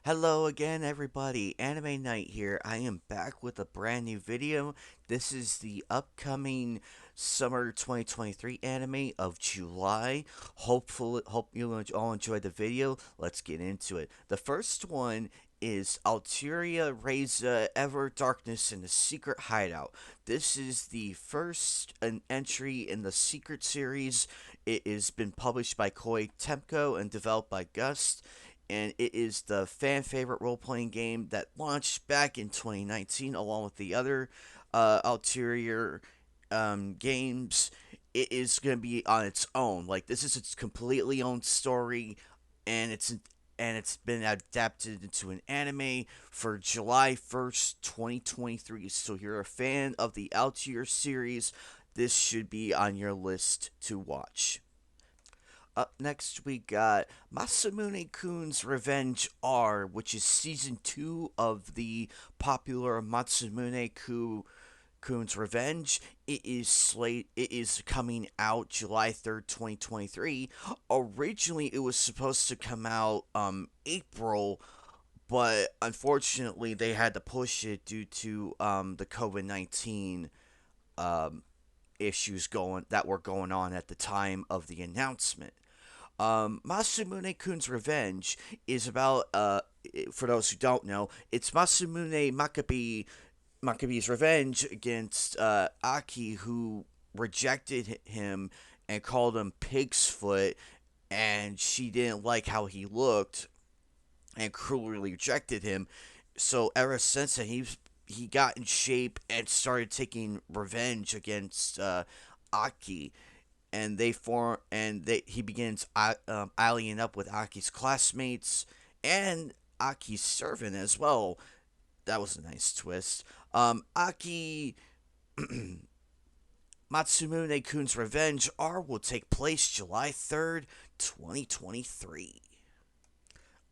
Hello again, everybody. Anime Night here. I am back with a brand new video. This is the upcoming summer 2023 anime of July. Hope you all enjoyed the video. Let's get into it. The first one is Alteria Reza Ever Darkness in the Secret Hideout. This is the first an entry in the Secret series. It has been published by Koei Temco and developed by Gust, and it is the fan favorite role playing game that launched back in 2019 along with the other ulterior games. It is going to be on its own. Like, this is its completely own story, and it's been adapted into an anime for July 1st, 2023. So if you're a fan of the Altier series, this should be on your list to watch. Up next, we got Masamune Coons Revenge R, which is season 2 of the popular Coons Revenge. It is coming out July 3rd, 2023. Originally, it was supposed to come out April, but unfortunately, they had to push it due to the COVID-19 um, issues that were going on at the time of the announcement. Masamune Kun's Revenge is about, for those who don't know, it's Makabe's revenge against Aki, who rejected him and called him Pig's Foot, and she didn't like how he looked and cruelly rejected him. So ever since then, he got in shape and started taking revenge against Aki, and he begins allying up with Aki's classmates and Aki's servant as well. That was a nice twist. Aki Matsumune Kun's Revenge R will take place July 3rd, 2023.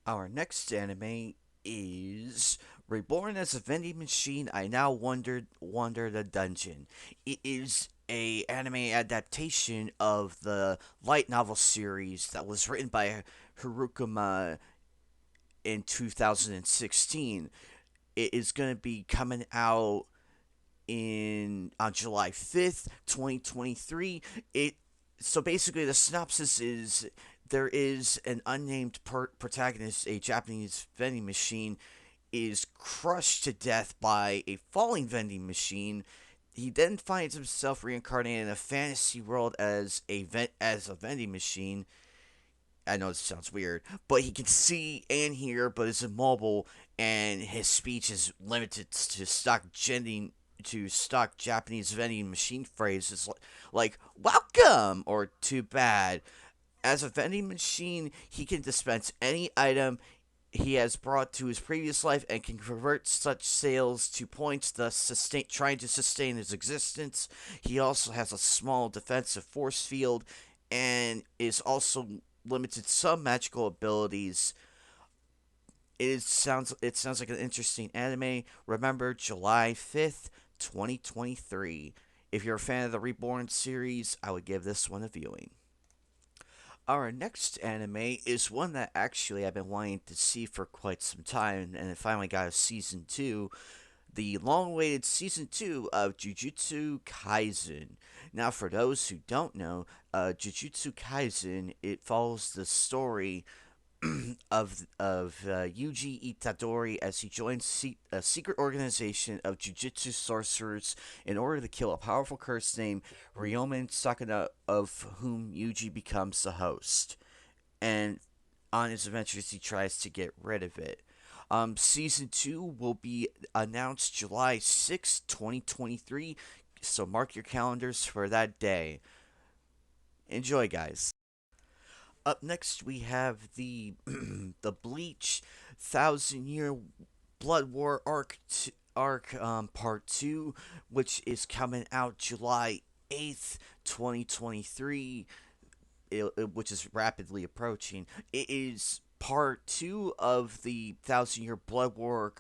Our next anime is Reborn as a Vending Machine. I now wander the dungeon. It is a anime adaptation of the light novel series that was written by Harukuma in 2016. It is going to be coming out in on July 5th, 2023. It so basically the synopsis is there is an unnamed protagonist, a Japanese vending machine, is crushed to death by a falling vending machine. He then finds himself reincarnated in a fantasy world as a vending machine. I know this sounds weird, but he can see and hear, but is immobile, and his speech is limited to stock Japanese vending machine phrases like "welcome" or "too bad." As a vending machine, he can dispense any item he has brought to his previous life and can convert such sales to points, thus trying to sustain his existence. He also has a small defensive force field and is also limited some magical abilities. It sounds like an interesting anime. Remember, July 5th, 2023. If you're a fan of the Reborn series, I would give this one a viewing. Our next anime is one that actually I've been wanting to see for quite some time, and it finally got a season 2. The long awaited season 2 of Jujutsu Kaisen. Now, for those who don't know, Jujutsu Kaisen, it follows the story of Yuji Itadori as he joins a secret organization of jujutsu sorcerers in order to kill a powerful curse named Ryomen Sakuna, of whom Yuji becomes the host. And on his adventures, he tries to get rid of it. Season 2 will be announced July 6, 2023, so mark your calendars for that day. Enjoy, guys. Up next, we have the the Bleach Thousand Year Blood War Part 2, which is coming out July 8th, 2023, which is rapidly approaching. It is part 2 of the Thousand Year Blood War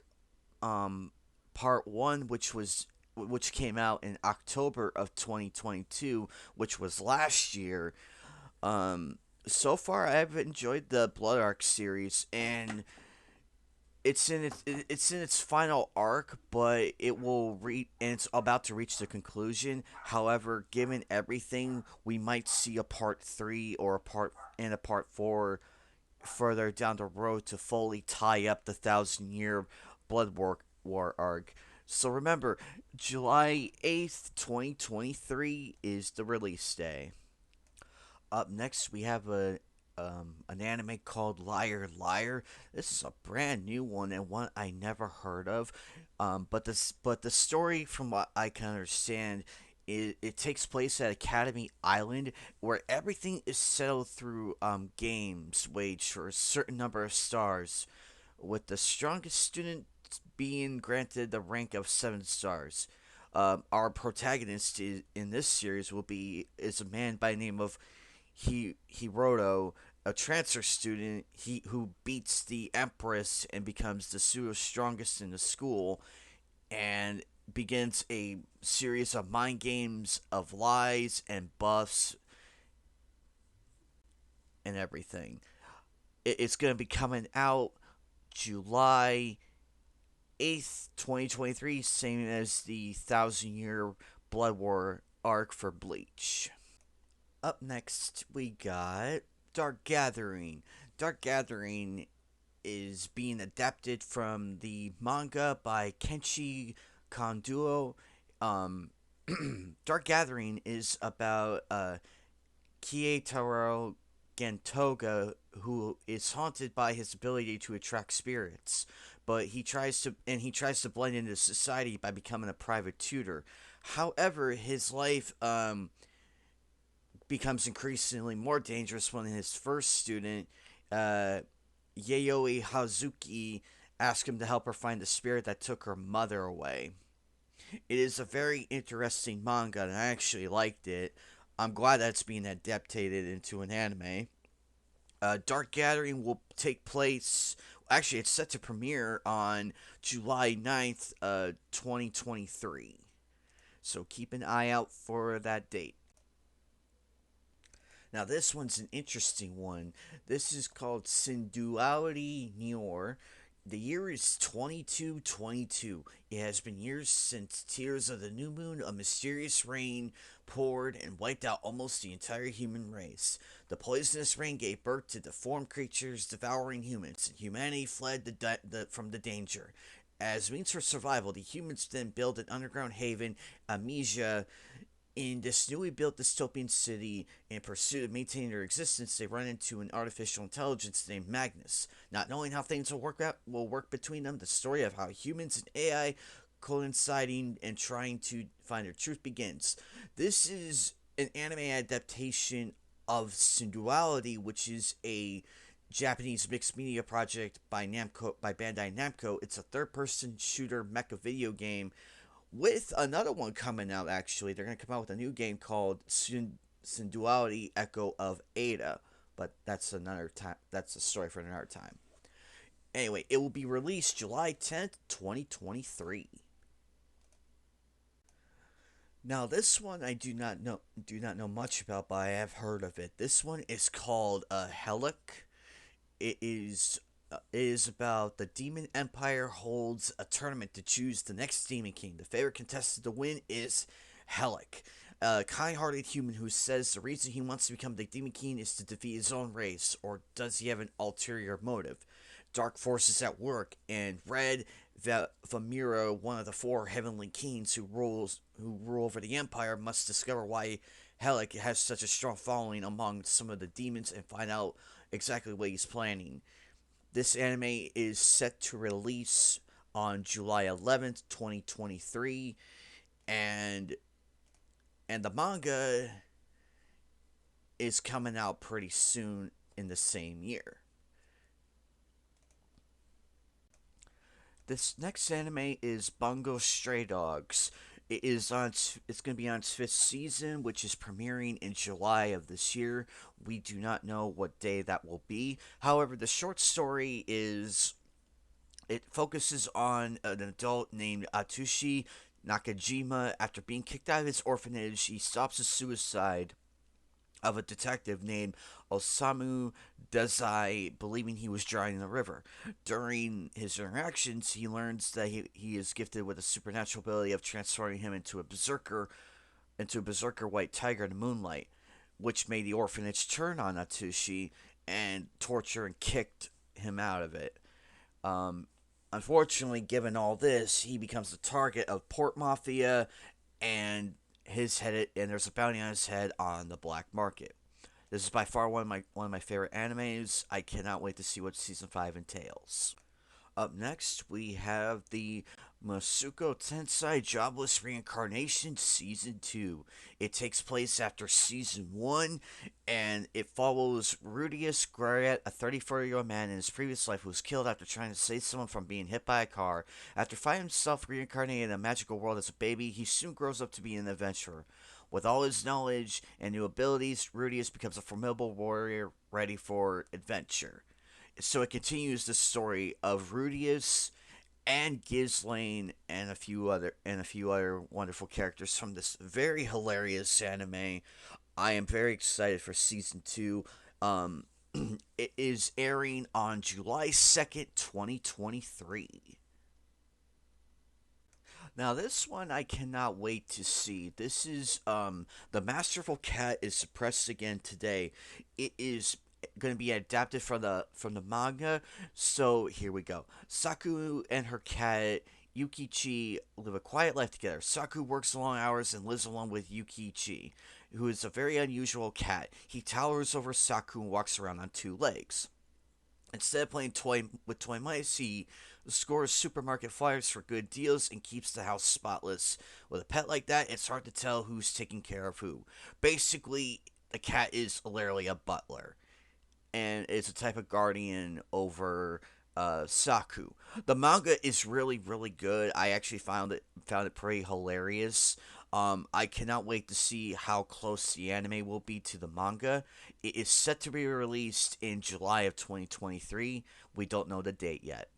Part 1, which came out in October of 2022, which was last year. So far, I've enjoyed the Blood Arc series, and it's in its final arc, but and it's about to reach the conclusion. However, given everything, we might see a part 3 or a part 4 further down the road to fully tie up the 1,000 year Blood War arc. So remember, July 8th, 2023 is the release day. Up next, we have an anime called Liar Liar. This is a brand new one and one I never heard of. But the story, from what I can understand, it takes place at Academy Island, where everything is settled through games waged for a certain number of stars, with the strongest student being granted the rank of 7 stars. Our protagonist in this series is a man by the name of Hiroto, a transfer student who beats the Empress and becomes the pseudo strongest in the school, and begins a series of mind games of lies and buffs and everything. It's going to be coming out July 8th, 2023, same as the 1,000 Year Blood War arc for Bleach. Up next, we got Dark Gathering. Dark Gathering is being adapted from the manga by Kenshi Konduo. Um, Dark Gathering is about Kietaro Gentoga, who is haunted by his ability to attract spirits, but he tries to blend into society by becoming a private tutor. However, his life becomes increasingly more dangerous when his first student, uh, Yayoi Hazuki, asks him to help her find the spirit that took her mother away. It is a very interesting manga, and I actually liked it. I'm glad that it's being adapted into an anime. Dark Gathering will take place. Actually, it's set to premiere on July 9th, 2023. So keep an eye out for that date. Now, this one's an interesting one. This is called Sinduality Nior. The year is 2222. It has been years since Tears of the New Moon, a mysterious rain, poured and wiped out almost the entire human race. The poisonous rain gave birth to deformed creatures devouring humans, and humanity fled from the danger. As means for survival, the humans then built an underground haven, Amnesia. In this newly built dystopian city, in pursuit of maintaining their existence, they run into an artificial intelligence named Magnus. Not knowing how things will work between them, the story of how humans and AI coinciding and trying to find their truth begins. This is an anime adaptation of Sinduality, which is a Japanese mixed media project by Bandai Namco. It's a third-person shooter mecha video game with another one coming out. Actually, they're going to come out with a new game called Synduality Echo of Ada, but that's another time. That's a story for another time. Anyway, it will be released July 10th, 2023. Now, this one I do not know much about, but I have heard of it. This one is called Ahelic. It is about the Demon Empire holds a tournament to choose the next Demon King. The favorite contestant to win is Ahelic, a kind-hearted human who says the reason he wants to become the Demon King is to defeat his own race, or does he have an ulterior motive? Dark forces at work, and Red Vamira, one of the 4 heavenly kings who rule over the Empire, must discover why Helic has such a strong following among some of the demons and find out exactly what he's planning. This anime is set to release on July 11th, 2023, and the manga is coming out pretty soon in the same year. This next anime is Bungo Stray Dogs. It's going to be on its 5th season, which is premiering in July of this year. We do not know what day that will be. However, the short story is it focuses on an adult named Atsushi Nakajima. After being kicked out of his orphanage, he stops a suicide of a detective named Osamu Dazai, believing he was drowning in the river. During his interactions, he learns that he is gifted with a supernatural ability of transforming him into a berserker white tiger in the moonlight, which made the orphanage turn on Atsushi and torture and kicked him out of it. Um, Unfortunately, given all this, he becomes the target of port mafia and there's a bounty on his head on the black market. This is by far one of my favorite animes. I cannot wait to see what season 5 entails. Up next, we have the Masuko Tensei Jobless Reincarnation Season 2. It takes place after Season 1, and it follows Rudius Griat, a 34-year-old man in his previous life who was killed after trying to save someone from being hit by a car. After finding himself reincarnated in a magical world as a baby, he soon grows up to be an adventurer. With all his knowledge and new abilities, Rudius becomes a formidable warrior ready for adventure. So it continues the story of Rudius and Ghislaine and a few other wonderful characters from this very hilarious anime. I am very excited for season 2. Um, it is airing on July 2nd, 2023. Now this one I cannot wait to see. This is the Masterful Cat is suppressed again today. It is going to be adapted from the manga. So here we go. Saku and her cat Yukichi live a quiet life together. Saku works long hours and lives along with Yukichi, who is a very unusual cat. He towers over Saku and walks around on two legs. Instead of playing toy mice, he scores supermarket flyers for good deals and keeps the house spotless. With a pet like that, it's hard to tell who's taking care of who. Basically, the cat is literally a butler and is a type of guardian over Saku. The manga is really really good. I actually found it pretty hilarious. I cannot wait to see how close the anime will be to the manga. It is set to be released in July of 2023. We don't know the date yet.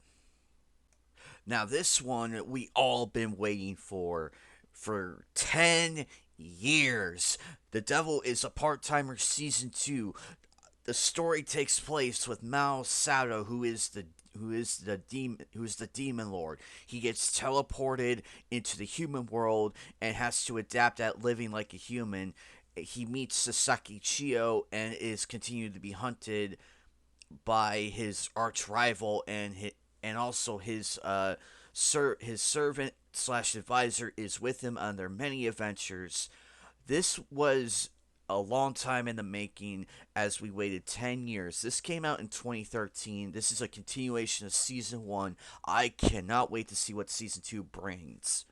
Now this one we all been waiting for 10 years. The Devil is a Part-Timer Season 2. The story takes place with Mao Sato, who is the demon lord. He gets teleported into the human world and has to adapt at living like a human. He meets Sasaki Chio and is continued to be hunted by his arch rival and also his servant slash advisor is with him on their many adventures. This was a long time in the making as we waited 10 years. This came out in 2013. This is a continuation of season 1. I cannot wait to see what season 2 brings.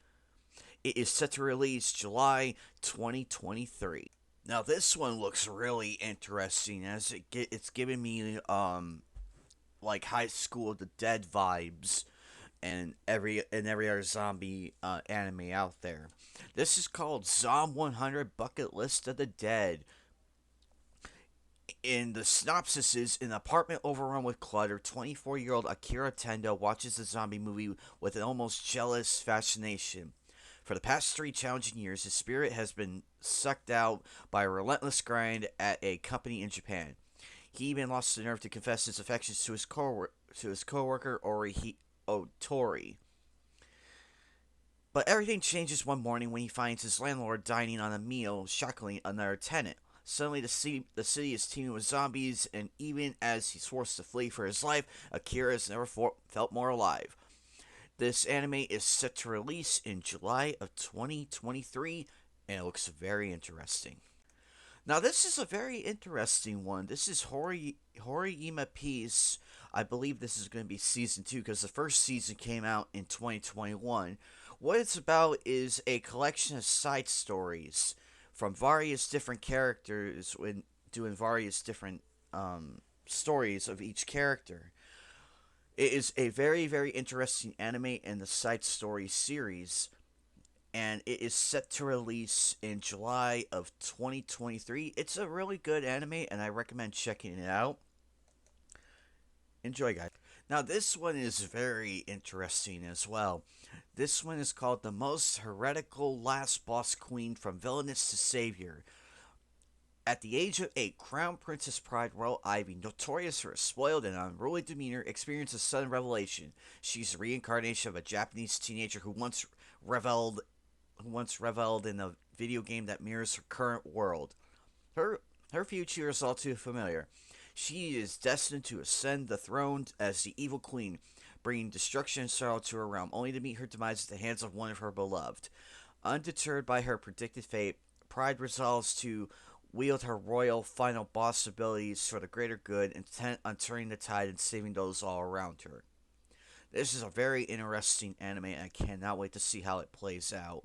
It is set to release July 2023. Now this one looks really interesting as it's giving me like High School of the Dead vibes and every other zombie anime out there. This is called Zom 100 Bucket List of the Dead. In the synopsis is an apartment overrun with clutter, 24-year-old Akira Tendo watches the zombie movie with an almost jealous fascination. For the past 3 challenging years, his spirit has been sucked out by a relentless grind at a company in Japan. He even lost the nerve to confess his affections to his coworker Otori. But everything changes one morning when he finds his landlord dining on a meal, shackling another tenant. Suddenly, the city is teeming with zombies, and even as he's forced to flee for his life, Akira has never felt more alive. This anime is set to release in July of 2023, and it looks very interesting. Now, this is a very interesting one. This is Horimiya Peace. I believe this is going to be season 2 because the first season came out in 2021. What it's about is a collection of side stories from various different characters when doing various different stories of each character. It is a very, very interesting anime in the side story series, and it is set to release in July of 2023. It's a really good anime, and I recommend checking it out. Enjoy, guys. Now, this one is very interesting as well. This one is called The Most Heretical Last Boss Queen from Villainess to Savior. At the age of 8, Crown Princess Pride Royal Ivy, notorious for a spoiled and unruly demeanor, experiences a sudden revelation. She's a reincarnation of a Japanese teenager reveled who once reveled in a video game that mirrors her current world. Her her future is all too familiar. She is destined to ascend the throne as the evil queen, bringing destruction and sorrow to her realm, only to meet her demise at the hands of one of her beloved. Undeterred by her predicted fate, Pride resolves to wield her royal final boss abilities for the greater good, intent on turning the tide and saving those all around her. This is a very interesting anime, and I cannot wait to see how it plays out.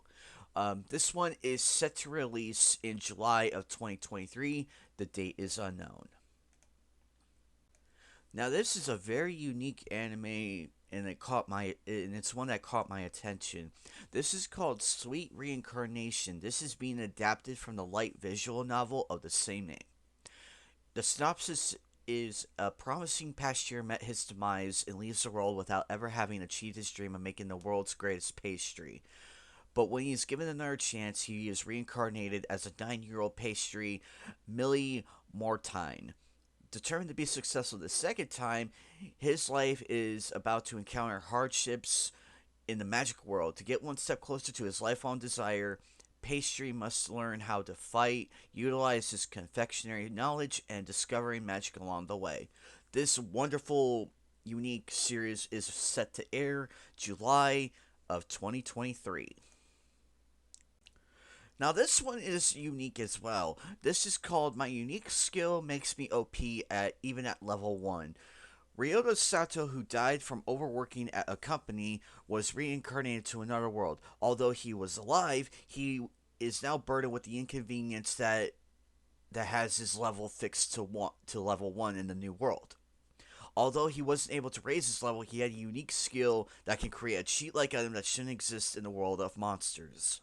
This one is set to release in July of 2023. The date is unknown. Now, this is a very unique anime, and it's one that caught my attention. This is called Sweet Reincarnation. This is being adapted from the light visual novel of the same name. The synopsis is a promising pasteur met his demise and leaves the world without ever having achieved his dream of making the world's greatest pastry. But when he is given another chance, he is reincarnated as a 9-year-old pastry, Millie Mortine. Determined to be successful the second time, his life is about to encounter hardships in the magic world. To get one step closer to his lifelong desire, Pastry must learn how to fight, utilize his confectionery knowledge, and discovering magic along the way. This wonderful, unique series is set to air July of 2023. Now, this one is unique as well. This is called My Unique Skill Makes Me OP at even at level 1. Ryota Sato, who died from overworking at a company, was reincarnated to another world. Although he was alive, he is now burdened with the inconvenience that has his level fixed to level 1 in the new world. Although he wasn't able to raise his level, he had a unique skill that can create a cheat-like item that shouldn't exist in the world of monsters.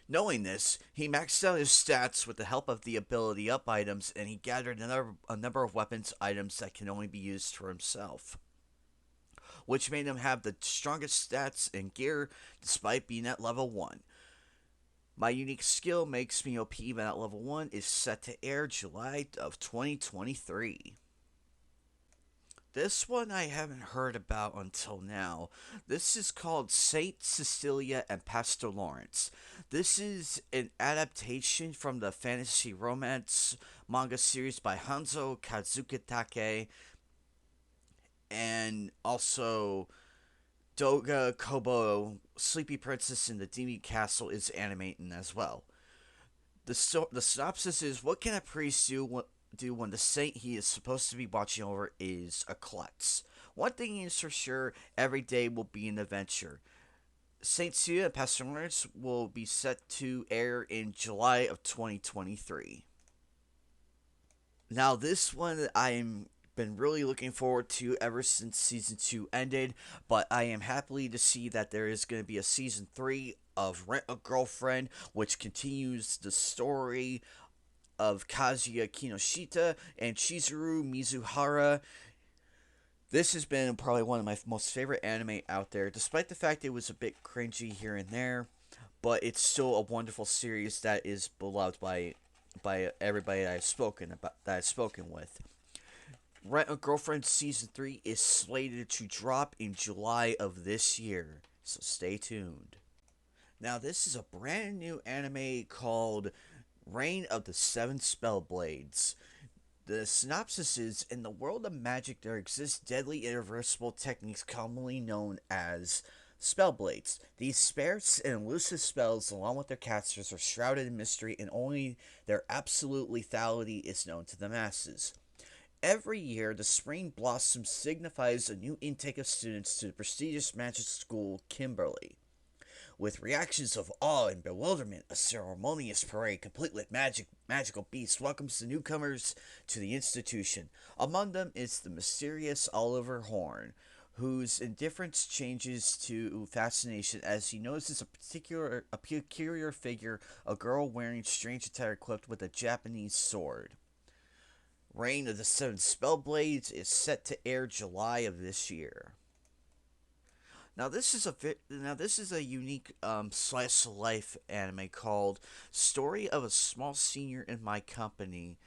Knowing this, he maxed out his stats with the help of the ability up items, and he gathered a number of weapons items that can only be used for himself, which made him have the strongest stats and gear despite being at level 1. My Unique Skill Makes Me OP even at level 1 is set to air July of 2023. This one I haven't heard about until now. This is called Saint Cecilia and Pastor Lawrence. This is an adaptation from the fantasy romance manga series by Hanzo Kazukitake, and also Doga Kobo, Sleepy Princess in the Demon Castle is animating as well. The synopsis is: what can a priest do when the saint he is supposed to be watching over is a klutz? One thing is for sure, every day will be an adventure. Saint Cecilia and Pastor Lawrence will be set to air in July of 2023. Now, this one I'm been really looking forward to ever since season 2 ended, but I am happy to see that there is going to be a season 3 of Rent a Girlfriend, which continues the story of Kazuya Kinoshita and Chizuru Mizuhara. This has been probably one of my most favorite anime out there, despite the fact it was a bit cringy here and there, but it's still a wonderful series that is beloved by everybody that I've spoken with. Rent a Girlfriend Season 3 is slated to drop in July of this year, so stay tuned. Now, this is a brand new anime called Reign of the Seven Spellblades. The synopsis is: in the world of magic, there exist deadly irreversible techniques commonly known as Spellblades. These sparse and elusive spells, along with their casters, are shrouded in mystery, and only their absolute lethality is known to the masses. Every year, the spring blossom signifies a new intake of students to the prestigious magic school, Kimberly. With reactions of awe and bewilderment, a ceremonious parade complete with magical beasts welcomes the newcomers to the institution. Among them is the mysterious Oliver Horn, whose indifference changes to fascination as he notices a peculiar figure, a girl wearing strange attire equipped with a Japanese sword. Reign of the Seven Spellblades is set to air July of this year. Now this is a unique slice of life anime called "Story of a Small Senior in My Company."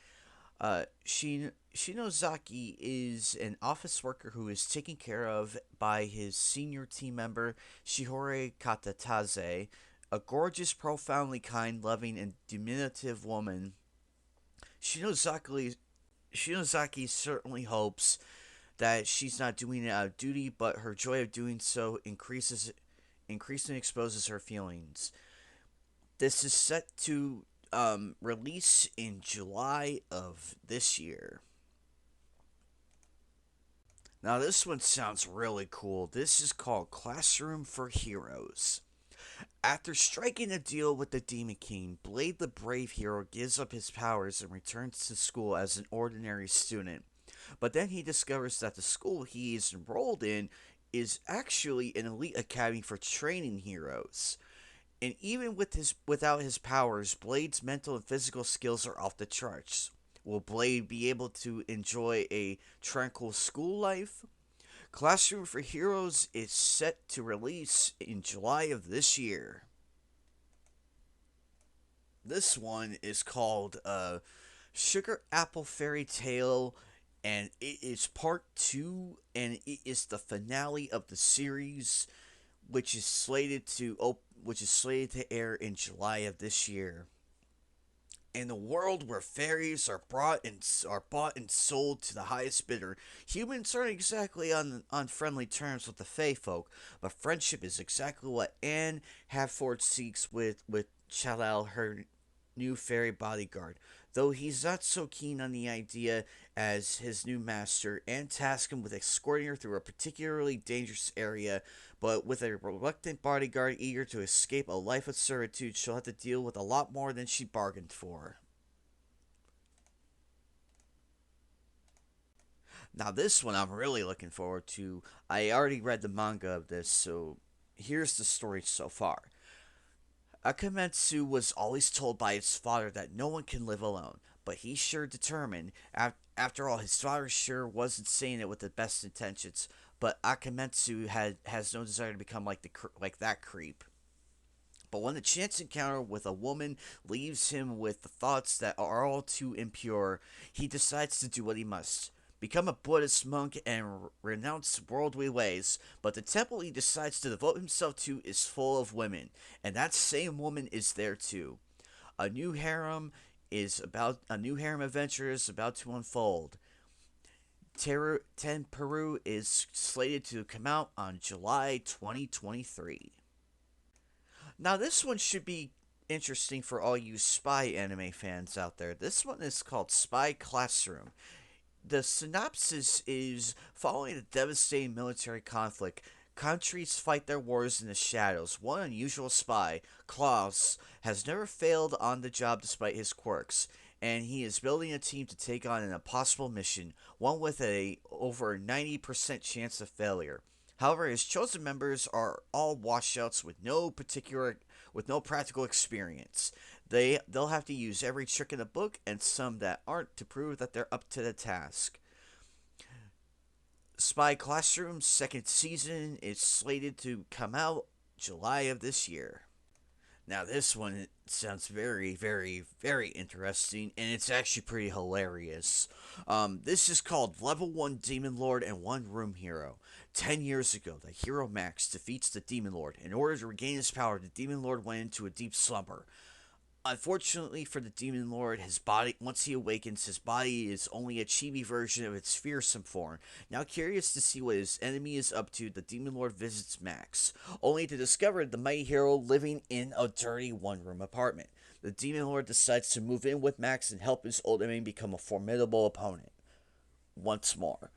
Shinozaki is an office worker who is taken care of by his senior team member Shihore Katataze, a gorgeous, profoundly kind, loving, and diminutive woman. Shinozaki Shinozaki certainly hopes that she's not doing it out of duty, but her joy of doing so increasingly exposes her feelings. This is set to release in July of this year. Now, this one sounds really cool. This is called Classroom for Heroes. After striking a deal with the Demon King, Blade the Brave Hero gives up his powers and returns to school as an ordinary student. But then he discovers that the school he is enrolled in is actually an elite academy for training heroes. And even without his powers, Blade's mental and physical skills are off the charts. Will Blade be able to enjoy a tranquil school life? Classroom for Heroes is set to release in July of this year. This one is called Sugar Apple Fairy Tale, and it is part two, and it is the finale of the series, which is slated to air in July of this year. In a world where fairies are bought and sold to the highest bidder, humans aren't exactly on friendly terms with the Fae folk, but friendship is exactly what Anne Havford seeks with Chalal, her new fairy bodyguard. Though he's not so keen on the idea as his new master, Anne tasks him with escorting her through a particularly dangerous area, but with a reluctant bodyguard eager to escape a life of servitude, she'll have to deal with a lot more than she bargained for. Now, this one I'm really looking forward to. I already read the manga of this, so here's the story so far. Akametsu was always told by his father that no one can live alone, but he's sure determined. After all, his father sure wasn't saying it with the best intentions, but Akametsu has no desire to become like that creep. But when the chance encounter with a woman leaves him with the thoughts that are all too impure, he decides to do what he must. Become a Buddhist monk and renounce worldly ways, but the temple he decides to devote himself to is full of women, and that same woman is there too. A new harem adventure is about to unfold. Ten Peru is slated to come out on July 2023. Now, this one should be interesting for all you spy anime fans out there. This one is called Spy Classroom. The synopsis is following a devastating military conflict. Countries fight their wars in the shadows. One unusual spy, Klaus, has never failed on the job despite his quirks, and he is building a team to take on an impossible mission, one with a over 90% chance of failure. However, his chosen members are all washouts with no practical experience. They'll have to use every trick in the book and some that aren't to prove that they're up to the task. Spy Classroom's second season is slated to come out July of this year. Now, this one sounds very, very, very interesting, and it's actually pretty hilarious. This is called Level 1 Demon Lord and One Room Hero. 10 years ago, the hero Max defeats the Demon Lord. In order to regain his power, the Demon Lord went into a deep slumber. Unfortunately for the Demon Lord, his body once he awakens, his body is only a chibi version of its fearsome form. Now curious to see what his enemy is up to, the Demon Lord visits Max, only to discover the mighty hero living in a dirty one-room apartment. The Demon Lord decides to move in with Max and help his old enemy become a formidable opponent. Once more.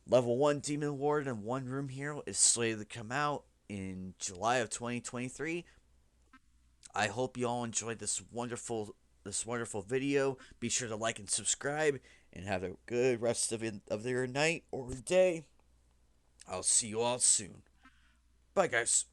Level 1 Demon Lord and One Room Hero is slated to come out in July of 2023. I hope you all enjoyed this wonderful video. Be sure to like and subscribe, and have a good rest of your night or day. I'll see you all soon. Bye, guys.